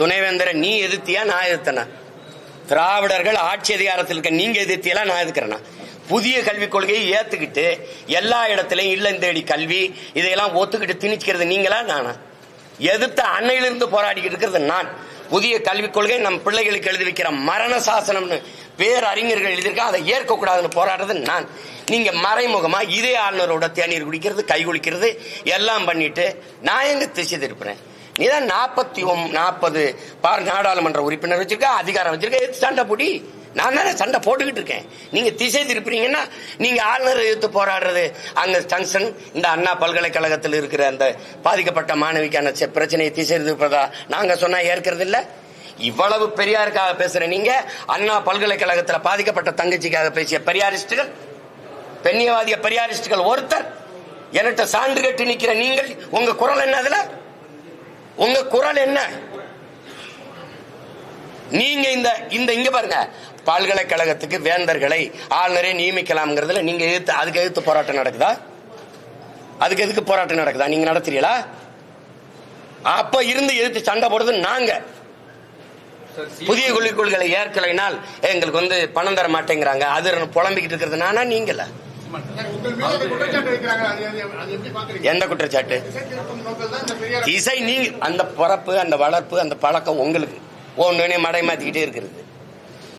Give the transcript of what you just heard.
துணைவேந்தரை நீ எதிர்த்தியா நான் எதிர்த்தனா? திராவிடர்கள் ஆட்சி அதிகாரத்தில் இருக்க நீங்க எதிர்த்தியெல்லாம் நான் எதிர்க்கிறேன்னா? புதிய கல்விக் கொள்கையை ஏத்துக்கிட்டு எல்லா இடத்திலையும் இல்லம் தேடி கல்வி இதையெல்லாம் ஒத்துக்கிட்டு திணிக்கிறது நீங்களா நானா? எதிர்த்த அன்னையிலிருந்து போராடிக்கிட்டு இருக்கிறது நான். புதிய கல்விக் கொள்கை நம் பிள்ளைகளுக்கு எழுதி வைக்கிற மரண சாசனம்னு பேரறிஞர்கள் எழுதியிருக்கா, அதை ஏற்கக்கூடாதுன்னு போராடுறது நான். நீங்க மறைமுகமா இதே ஆளுநரோட தேநீர் குடிக்கிறது, கை குளிக்கிறது எல்லாம் பண்ணிட்டு நான் எங்க திசை திருப்புறேன்? நீதான் 40 நாடாளுமன்ற உறுப்பினர் வச்சிருக்க, அதிகாரம் வச்சிருக்க, சண்டை போடி. நான் தானே சண்டை போட்டுக்கிட்டு இருக்கேன். நீங்க திசை திருப்புறீங்கன்னா நீங்க ஆளுநரை எதிர்த்து போராடுறது அங்க ஜங்ஷன் இந்த அண்ணா பல்கலைக்கழகத்தில் இருக்கிற அந்த பாதிக்கப்பட்ட மாணவிக்கான பிரச்சனையை திசை திருப்பதா நாங்க சொன்னா ஏற்கிறது இல்ல. இவ்வளவு பெரியாருக்காக பேசுற நீங்க அண்ணா பல்கலைக்கழகத்தில் பாதிக்கப்பட்ட தங்கச்சிக்காக பேசிய பெரியாரிஸ்டுகள், பெண்ணியவாதிய பெரியாரிஸ்டுகள் ஒருத்தர் என்கிட்ட சான்று கட்டி நிக்கிற நீங்கள் உங்க குரல் என்ன? அதுல உங்க குரல் என்ன? நீங்க இங்க பாருங்க, பல்கலைக்கழகத்துக்கு வேந்தர்களை ஆளுநரை நியமிக்கலாம்ங்கிறதுல நீங்க எதிர்த்து அதுக்கு எதிர்த்து போராட்டம் நடக்குதா? அதுக்கு எதுக்கு போராட்டம் நடக்குதா? நீங்க நடத்துறீங்களா? அப்ப இருந்து எதிர்த்து சண்டை போடுறது நாங்க. புதிய கல்விக் கொள்கைகளை ஏற்கலைனால் எங்களுக்கு பணம் தர மாட்டேங்கிறாங்க, அது புலம்பிக்கிட்டு இருக்கிறது நானா நீங்கள? எந்த குற்றச்சாட்டு? இசை நீங்க அந்த பிறப்பு அந்த வளர்ப்பு அந்த பழக்கம் உங்களுக்கு ஒன்னு மடை மாத்திக்கிட்டே இருக்கிறது.